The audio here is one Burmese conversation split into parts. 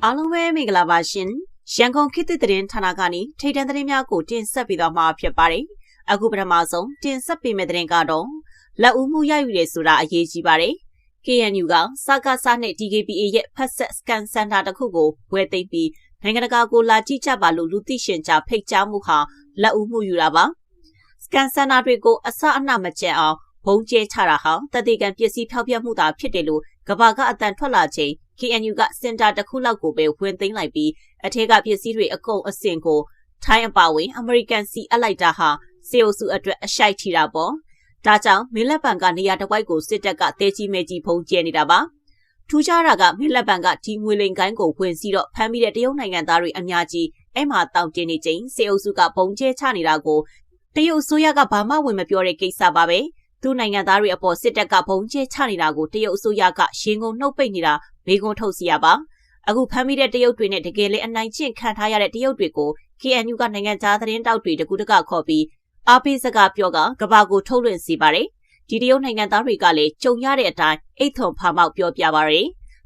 အားလုံးပဲမင်္ဂလာပါရှင်ရန်ကုန်ခေတ်သစ်သတင်းဌာနကနေထိပ်တန်းသတင်းများကိုတင်ဆက်ပေးသွားမှာဖြစ်ပါတယ်အခုပထမဆုံးတင်ဆက်ပေးမယ့်သတင်းကတော့လက်ဦးမှုရယူရဲဆိုတာအရေးကြီးပါတယ် KNU ကစကားစားနဲ့ DKBA ရဲ့ဖက်ဆက်စကန်စင်တာတစ်ခုကိုဝယ်သိမ်းပြီးနိုင်ငံတကာကိုလာကြည့်ကြပါလို့လူသိရှင်ကြားဖိတ်ကြားမှုဟာလက်ဦးမှုယူတာပါစကန်စင်တာတွေကိုအစအနမကျန်အောင်ဘုံကျဲချတာဟာတတိကံပစ္စည်းဖျောက်ပြမှုတာဖြစ်တယ်လို့ကဘာကအတန်ထွက်လာချိန် KNU ကစင်တာတစ်ခုလောက်ကိုပဲဝင်သိမ်းလိုက်ပြီးအထက်ကပစ္စည်းတွေအကုန်အစင်ကိုထိုင်းအပါဝင်အမေရိကန်စီအပ်လိုက်တာဟာစေအုပ်စုအတွက်အရှိုက်ထီတာပေါ့ဒါကြောင့်မင်းလက်ပံကနေရာတစ်ဝိုက်ကိုစစ်တပ်ကတဲကြီးမဲကြီးဖုံးကျဲနေတာပါထူးခြားတာကမင်းလက်ပံကဒီငွေလိမ်ကိုင်းကိုဝင်စီတော့ဖမ်းပြီးတဲ့တရုတ်နိုင်ငံသားတွေအများကြီးအဲ့မှာတောင်းတင်နေချိန်စေအုပ်စုကဘုံကျဲချနေတာကိုတရုတ်အစိုးရကဘာမှဝင်မပြောတဲ့ကိစ္စပါပဲသူနိုင်ငံသားတွေအပေါ်စစ်တပ်ကဘုံကျဲချနေတာကိုတရုတ်အစိုးရကရင်ကုန်နှုတ်ပိတ်နေတာမေကွန်းထုတ်စီရပါအခုဖမ်းမိတဲ့တရုတ်တွေနဲ့တကယ်လည်းအနိုင်ကျင့်ခံထားရတဲ့တရုတ်တွေကို KNU ကနိုင်ငံသားသတင်းတောက်တွေတကူတကခေါ်ပြီးအားပေးစကားပြောကကဘာကိုထုတ်လွှင့်စီပါတယ်ဒီတရုတ်နိုင်ငံသားတွေကလည်းကြုံရတဲ့အတိုင်းအိတ်ထုံဖာမောက်ပြောပြပါရယ်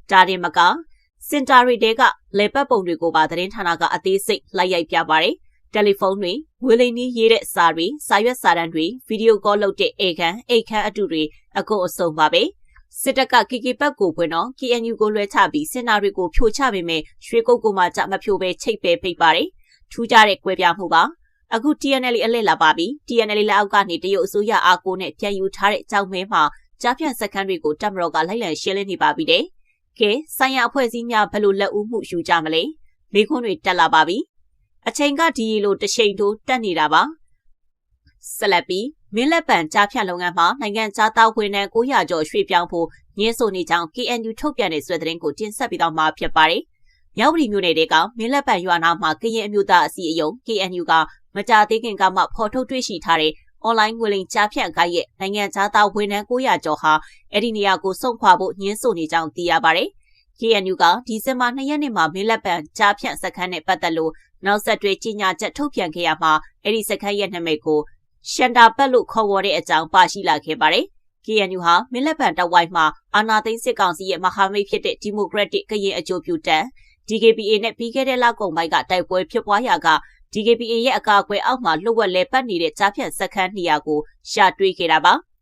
ဒါတင်မကစင်တာရီတဲကလေပတ်ပုံတွေကိုပါသတင်းဌာနကအသေးစိတ်လိုက်ရိုက်ပြပါရယ်တယ်လီဖုန်းတွေဝေလိန်နီးရေးတဲ့စာတွေစာရွက်စာတမ်းတွေဗီဒီယိုကောလုပ်တဲ့အိတ်ခမ်းအတူတွေအကုန်အစုံပါပဲစစ်တပ်က KK ဘက်ကိုဖွင့်တော့ KNU ကိုလွှဲချပြီးစင်တာတွေကိုဖြိုချပေမဲ့ရွှေကုတ်ကိုမှကြမဖြိုပဲချိတ်ပဲပိတ်ပါတယ်ထူးခြားတဲ့ကွဲပြားမှုပါအခု TNL အလှည့်လာပါပြီ TNL လက်အောက်ကနေတရုတ်အစိုးရအားကိုနဲ့ပြန်ယူထားတဲ့ကြောက်မဲမှာကြားဖြန့်စခန်းတွေကိုတပ်မတော်ကလိုက်လံရှင်းလင်းနေပါပြီတဲ့ကဲဆိုင်ရာအဖွဲ့အစည်းများဘယ်လိုလက်ဦးမှုယူကြမလဲမိခွန်းတွေတက်လာပါပြီအချိန်ကဒီလိုတစ်ချိန်တိုးတက်နေတာပါဆက်လက်ပြီးမင်းလက်ပံကြားဖြတ်လုပ်ငန်းမှာနိုင်ငံခြားသားဝန်ထမ်း900ကျော်ရွှေ့ပြောင်းဖို့ညှင်းဆိုနေကြောင်း KNU ထုတ်ပြန်တဲ့ဆွဲသတင်းကိုတင်ဆက်ပေးတော့မှာဖြစ်ပါတယ်။မြောက်ပြည်မြို့နယ်တွေကမင်းလက်ပံရွာနာမှာကရင်အမျိုးသားအစည်းအရုံး KNU ကမကြာသေးခင်ကမှဖော်ထုတ်တွေ့ရှိထားတဲ့အွန်လိုင်းငွေလိမ်ကြားဖြတ်ဂိုက်ရဲ့နိုင်ငံခြားသားဝန်ထမ်း900ကျော်ဟာအဲ့ဒီနေရာကို送ခွာဖို့ညှင်းဆိုနေကြောင်းသိရပါတယ်။ KNU ကဒီဇင်ဘာ2ရက်နေ့မှာမင်းလက်ပံကြားဖြတ်စခန်းနဲ့ပတ်သက်လို့နောက်ဆက်တွဲကြီးညာချက်ထုတ်ပြန်ခဲ့ရမှာအဲ့ဒီစခန်းရဲ့နာမည်ကိုရှန်တာပတ်လို့ခေါ်ဝေါ်တဲ့အကြောင်းပါရှိလာခဲ့ပါတယ်။ KNU ဟာမင်းလက်ပံတဝိုက်မှာအာဏာသိမ်းစစ်ကောင်စီရဲ့မဟာမိတ်ဖြစ်တဲ့ဒီမိုကရက်တစ်ကရင်အကျိုးပြုတပ် DKBA နဲ့ပြီးခဲ့တဲ့လကုန်ပိုင်းကတိုက်ပွဲဖြစ်ပွားရာက DKBA ရဲ့အကာအကွယ်အောက်မှာလှုပ်ဝက်လဲပတ်နေတဲ့ကြားဖြတ်စခန်းနေရာကိုရှာတွေ့ခဲ့တာပါ။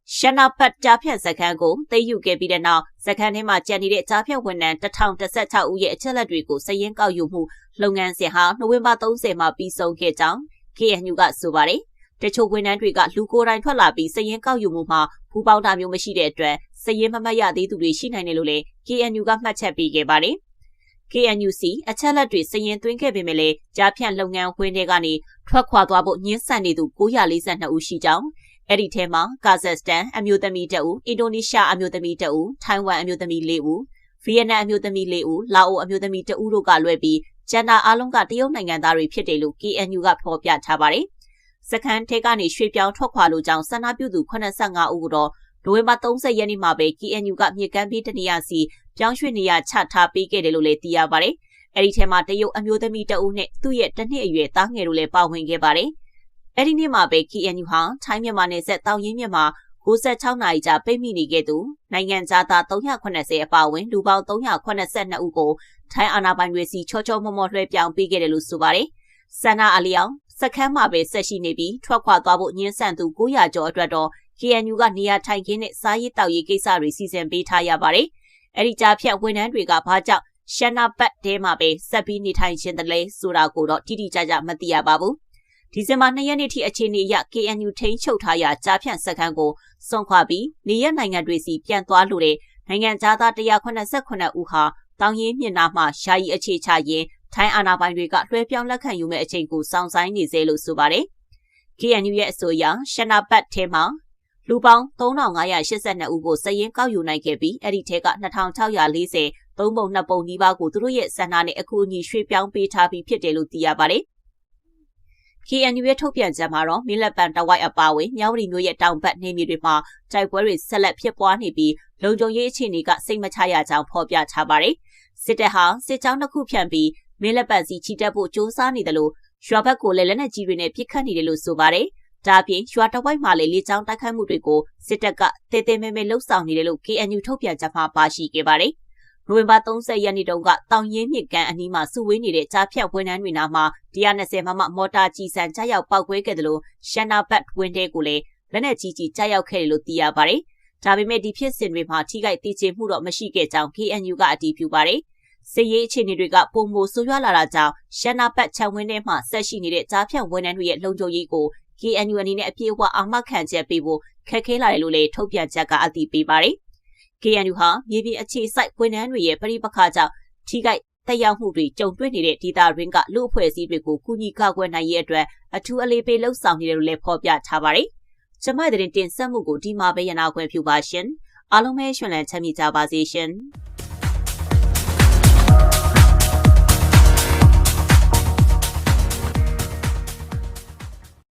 ရှန်တာပတ်ကြားဖြတ်စခန်းကိုသိမ်းယူခဲ့ပြီးတဲ့နောက်စခန်းထဲမှာကျန်နေတဲ့ကြားဖြတ်ဝန်ထမ်း1016ဦးရဲ့အချက်လက်တွေကိုစည်ရင်းကောက်ယူမှုလုပ်ငန်းစဉ်ဟာနိုဝင်ဘာ30မှာပြီးဆုံးခဲ့ကြောင်း KNU ကဆိုပါတယ်။တချို့ဝန်ထမ်းတွေကလူကိုယ်တိုင်ထွက်လာပြီးစည်ရင်းကောက်ယူမှုမှာပူးပေါင်းတာမျိုးမရှိတဲ့အတွက်စည်ရင်းမမှတ်ရသေးသူတွေရှိနိုင်တယ်လို့လည်း KNU ကမှတ်ချက်ပေးခဲ့ပါတယ်။ KNUC အချက်လက်တွေစည်ရင်းသွင်းခဲ့ပေမဲ့လည်းကြားဖြတ်လုပ်ငန်းဝင်းတွေကနေထွက်ခွာသွားဖို့ညှင်းဆန်နေသူ942ဦးရှိကြောင်းအဲ့ဒီထဲမှာကာဇက်စတန်အမျိုးသမီး2ဦးအင်ဒိုနီးရှားအမျိုးသမီး2ဦးထိုင်ဝမ်အမျိုးသမီး4ဦးဗီယက်နမ်အမျိုးသမီး4ဦးလာအိုအမျိုးသမီး2ဦးတို့ကလွဲပြီးကျန်တာအားလုံးကတရုတ်နိုင်ငံသားတွေဖြစ်တယ်လို့ KNU ကဖော်ပြထားပါတယ်စခန်းထဲကနေရွှေ့ပြောင်းထွက်ခွာလို့ကြောင်းဆန္ဒပြုသူ85ဦးကိုတော့နိုဝင်ဘာ30ရက်နေ့မှာပဲ KNU ကမြေကမ်းပြီးတနေရာစီပြောင်းရွှေ့နေရချထားပေးခဲ့တယ်လို့လည်းသိရပါတယ်။အဲဒီထဲမှာတရုတ်အမျိုးသမီး2ဦးနဲ့သူ့ရဲ့တစ်နှစ်အရွယ်သားငယ်တို့လည်းပါဝင်ခဲ့ပါတယ်။အဲဒီနေ့မှာပဲ KNU ဟာထိုင်းမြန်မာနယ်စပ်တောင်ရင်းမြစ်မှာ96နာရီကြာပိတ်မိနေခဲ့သူနိုင်ငံသား380အပါအဝင်လူပေါင်း382ဦးကိုထိုင်းအာဏာပိုင်တွေစီချောချောမောမောလွှဲပြောင်းပေးခဲ့တယ်လို့ဆိုပါတယ်။ဆန္ဒအလျောက်စခန်းမှာပဲဆက်ရှိနေပြီးထွက်ခွာသွားဖို့ညှင်းဆန်သူ900ကျော်အတွက်တော့ KNU ကနေရာထိုင်ခင်းနဲ့စားရေးတောက်ရေးကိစ္စတွေစီစဉ်ပေးထားရပါတယ်။အဲဒီကြားဖြတ်ဝန်ထမ်းတွေကဘာကြောင့်ရှန်နာပတ်တဲမှာပဲဆက်ပြီးနေထိုင်ခြင်းတလဲဆိုတာကိုတော့တိတိကျကျမသိရပါဘူး။ဒီဇင်ဘာ2ရက်နေ့ထိအခြေအနေအရ KNU ထိန်းချုပ်ထားရာကြားဖြတ်စခန်းကိုစွန့်ခွာပြီးနေရနိုင်ငံတွေစီပြန်သွားလို့တဲ့နိုင်ငံသား189ဦးဟာတောင်ရင်းမြစ်နားမှာယာယီအခြေချရင်းထိုင်းအာဏာပိုင်တွေကလွှဲပြောင်းလက်ခံယူမဲ့အချိန်ကိုစောင့်ဆိုင်းနေစေလို့ဆိုပါတယ်။ KNU ရဲ့အဆိုအရရှန်နာပတ်ထဲမှာလူပေါင်း3582ဦးကိုစည်ရင်းကောက်ယူနိုင်ခဲ့ပြီးအဲ့ဒီထဲက2640 3ပုံ2ပုံနီးပါးကိုသူတို့ရဲ့စံနာနဲ့အခုအညီရွှေ့ပြောင်းပေးထားပြီးဖြစ်တယ်လို့သိရပါတယ်။ KNU ရဲ့ထုတ်ပြန်ချက်မှာတော့မင်းလက်ပံတဝိုက်အပါအဝင်မြောက်ပြည်မြို့ရဲ့တောင်ဘက်နေမြေတွေမှာတိုက်ပွဲတွေဆက်လက်ဖြစ်ပွားနေပြီးလုံခြုံရေးအခြေအနေကစိတ်မချရကြောင်းဖော်ပြထားပါတယ်။စစ်တပ်ဟာစစ်ကြောင်းတစ်ခုဖြန့်ပြီးမင်းလက်ပံစီချီတက်ဖို့စ조사နေတယ်လို့ရွာဘက်ကိုလည်းလက်နက်ကြီးတွေနဲ့ပစ်ခတ်နေတယ်လို့ဆိုပါတယ်။ဒါအပြင်ရွာတဝိုက်မှာလည်းလေကြောင်းတိုက်ခိုက်မှုတွေကိုစစ်တပ်ကတဲတဲမဲမဲလှုပ်ဆောင်နေတယ်လို့ KNU ထုတ်ပြန်ချက်မှာပါရှိခဲ့ပါတယ်။ နိုဝင်ဘာ30ရက်နေ့တုန်းကတောင်ရင်းမြစ်ကန်အနီးမှာစုဝေးနေတဲ့ကြားဖြတ်ဝန်ထမ်းတွေနာမှာ120မမမော်တာကြီးစံကြားရောက်ပောက်ကွဲခဲ့တယ်လို့ရှန်နာဘတ်ဝင်းတဲကိုလည်းလက်နက်ကြီးကြားရောက်ခဲ့တယ်လို့သိရပါတယ်။ဒါပေမဲ့ဒီဖြစ်စဉ်တွေမှာထိခိုက်ဒေကျေမှုတော့မရှိခဲ့ကြောင်း KNU ကအတည်ပြုပါတယ်။စစ်ရေးအခြေအနေတွေကပုံမိုဆိုးရွားလာတာကြောင့်ရှန်နာဘတ်ချန်ဝင်းထဲမှာဆက်ရှိနေတဲ့ကြားဖြတ်ဝန်ထမ်းတွေရဲ့လုံခြုံရေးကို KNU အနေနဲ့အပြည့်အဝအာမခံချက်ပေးဖို့ခက်ခဲလာတယ်လို့လည်းထုတ်ပြန်ချက်ကအတည်ပြုပါတယ်။ KNU ဟာမြေပြင်အခြေစိုက်ဝန်ထမ်းတွေရဲ့ပြည်ပခါကြောင့်ထိခိုက်တက်ရောက်မှုတွေကြုံတွေ့နေတဲ့ဒေသရင်းကလူအဖွဲ့အစည်းတွေကိုကူညီကာကွယ်နိုင်ရေးအတွက်အထူးအလေးပေးလှုံ့ဆော်နေတယ်လို့လည်းဖော်ပြထားပါတယ်။ကျမရဲ့တင်ဆက်မှုကိုဒီမှာပဲရနာခွင့်ပြုပါရှင်။အားလုံးပဲရှင်လန်းချမ်းမြေ့ကြပါစေရှင်။